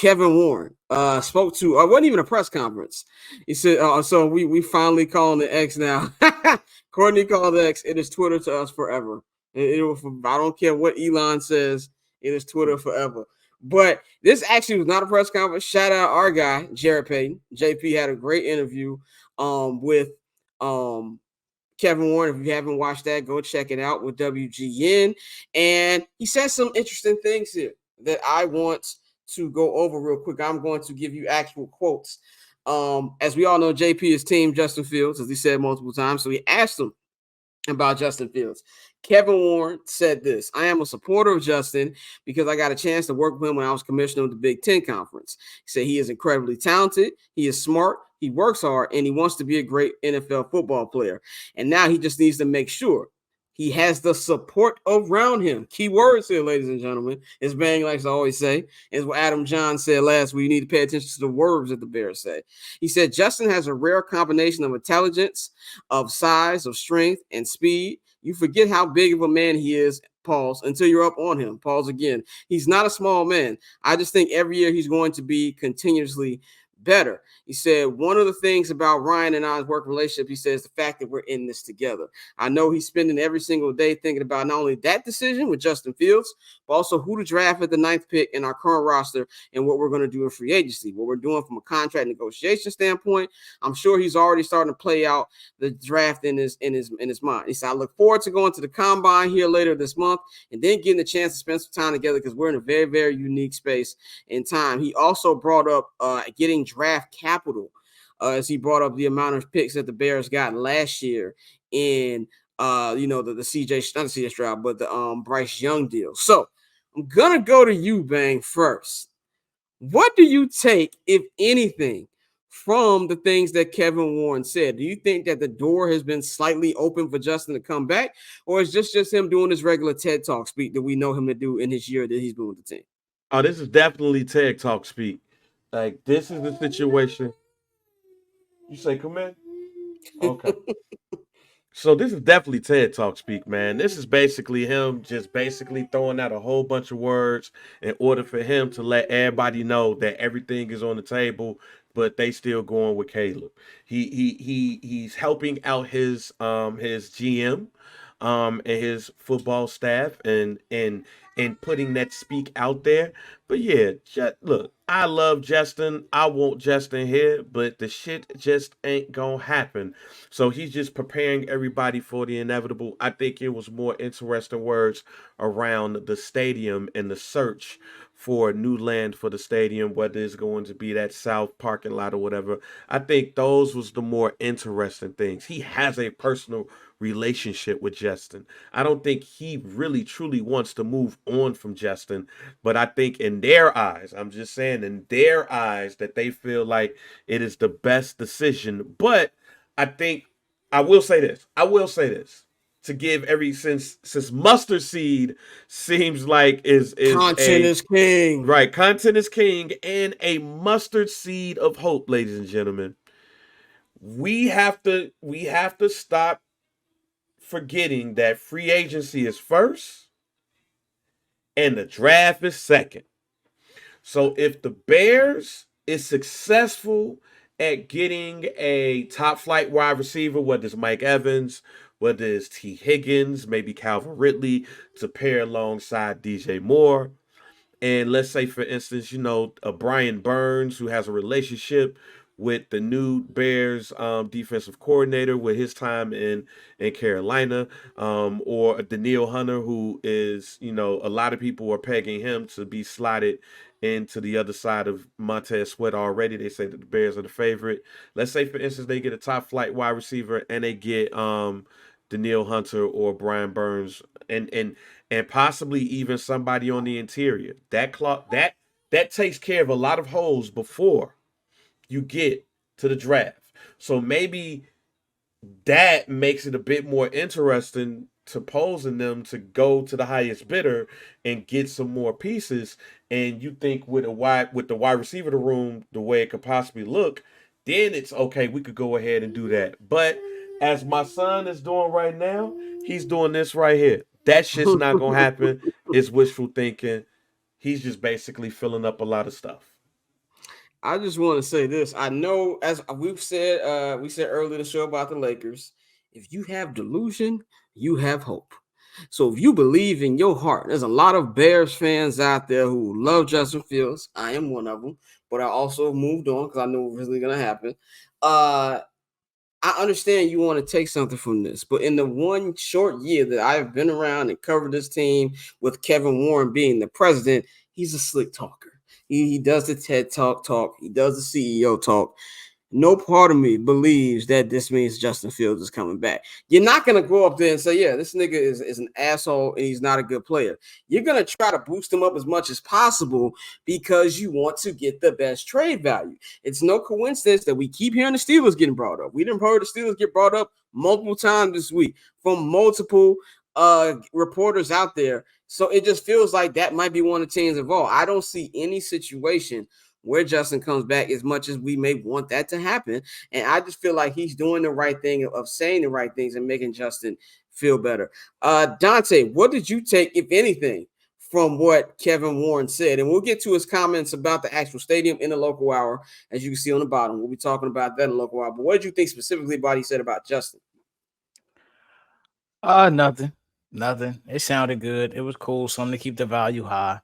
Kevin Warren spoke to, it wasn't even a press conference. He said, so we finally calling the X now. Courtney called the X. It is Twitter to us forever. I don't care what Elon says. It is Twitter forever. But this actually was not a press conference. Shout out our guy, Jarrett Payton. JP had a great interview with Kevin Warren. If you haven't watched that, go check it out with WGN. And he said some interesting things here that I want to go over real quick. I'm going to give you actual quotes. As we all know, JP is team Justin Fields, as he said multiple times. So he asked him about Justin Fields. Kevin Warren said this: I am a supporter of Justin because I got a chance to work with him when I was commissioner of the Big Ten Conference. He said he is incredibly talented, he is smart, he works hard, and he wants to be a great NFL football player. And now he just needs to make sure he has the support around him. Key words here, ladies and gentlemen. As Bang likes to always say, is what Adam John said last week. You need to pay attention to the words that the Bears say. He said Justin has a rare combination of intelligence, of size, of strength, and speed. You forget how big of a man he is, pause, until you're up on him. Pause again. He's not a small man. I just think every year he's going to be continuously better. He said one of the things about Ryan and I's work relationship, he says, the fact that we're in this together. I know he's spending every single day thinking about not only that decision with Justin Fields, but also who to draft at the 9th pick in our current roster and what we're going to do in free agency, what we're doing from a contract negotiation standpoint. I'm sure he's already starting to play out the draft in his mind. He said, I look forward to going to the combine here later this month and then getting a chance to spend some time together because we're in a very, very unique space in time. He also brought up getting draft capital, as he brought up the amount of picks that the Bears got last year in the CJ, not the CJ Stroud, but the Bryce Young deal. So I'm gonna go to you, Bang, first. What do you take, if anything, from the things that Kevin Warren said? Do you think that the door has been slightly open for Justin to come back, or is this just him doing his regular TED Talk speak that we know him to do in his year that he's been with the team? Oh, this is definitely TED Talk speak. Like, this is the situation. You say, come in? Okay. So this is definitely TED Talk speak, man. This is basically him just basically throwing out a whole bunch of words in order for him to let everybody know that everything is on the table, but they still going with Caleb. He's helping out his GM and his football staff and putting that speak out there. But yeah, look, I love Justin. I want Justin here, but the shit just ain't gonna happen. So he's just preparing everybody for the inevitable. I think it was more interesting words around the stadium and the search for new land for the stadium, whether it's going to be that south parking lot or whatever. I think those was the more interesting things. He has a personal relationship with Justin. I don't think he really truly wants to move on from Justin, but I think in their eyes, I'm just saying in their eyes that they feel like it is the best decision. But I think I will say this. I will say this. To give every since mustard seed seems like is Content a is king. right, content is king and a mustard seed of hope, ladies and gentlemen. We have to stop forgetting that free agency is first and the draft is second. So if the Bears is successful at getting a top flight wide receiver, whether it's Mike Evans, whether it's T. Higgins, maybe Calvin Ridley to pair alongside DJ Moore, and let's say, for instance, a Brian Burns who has a relationship with the new Bears defensive coordinator with his time in Carolina, or a Daniil Hunter who is, a lot of people are pegging him to be slotted into the other side of Montez Sweat already. They say that the Bears are the favorite. Let's say, for instance, they get a top flight wide receiver and they get Daniil Hunter or Brian Burns and possibly even somebody on the interior. That takes care of a lot of holes before you get to the draft. So maybe that makes it a bit more interesting to posing them to go to the highest bidder and get some more pieces. And you think with the wide receiver room the way it could possibly look, then it's okay. We could go ahead and do that. But as my son is doing right now, he's doing this right here. That shit's not gonna happen. It's wishful thinking. He's just basically filling up a lot of stuff. I just want to say this. I know, as we said earlier in the show about the Lakers, if you have delusion, you have hope. So if you believe in your heart, there's a lot of Bears fans out there who love Justin Fields. I am one of them, but I also moved on because I know what's really going to happen. I understand you want to take something from this, but in the one short year that I've been around and covered this team with Kevin Warren being the president, he's a slick talker. He does the TED talk. He does the CEO talk. No part of me believes that this means Justin Fields is coming back. You're not going to go up there and say, yeah, this nigga is an asshole and he's not a good player. You're going to try to boost him up as much as possible because you want to get the best trade value. It's no coincidence that we keep hearing the Steelers getting brought up. We didn't heard the Steelers get brought up multiple times this week from multiple reporters out there. So it just feels like that might be one of the teams involved. I don't see any situation where Justin comes back as much as we may want that to happen. And I just feel like he's doing the right thing of saying the right things and making Justin feel better. Dante, what did you take, if anything, from what Kevin Warren said? And we'll get to his comments about the actual stadium in the local hour, as you can see on the bottom. We'll be talking about that in the local hour. But what did you think specifically about what he said about Justin? Nothing. It sounded good. It was cool. Something to keep the value high.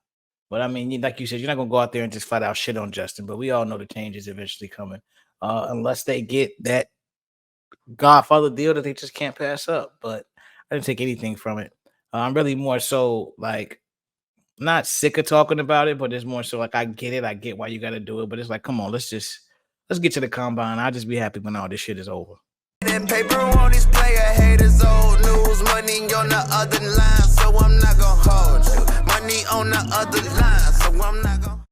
But I mean, like you said, you're not gonna go out there and just flat out shit on Justin. But we all know the change is eventually coming, unless they get that Godfather deal that they just can't pass up. But I didn't take anything from it. I'm really more so like not sick of talking about it, but it's more so like I get it. I get why you got to do it. But it's like, come on, let's get to the combine. I'll just be happy when all this shit is over. And paper on these player haters, old news, money on the other line, so I'm not gonna hold you. Money on the other line, so I'm not gonna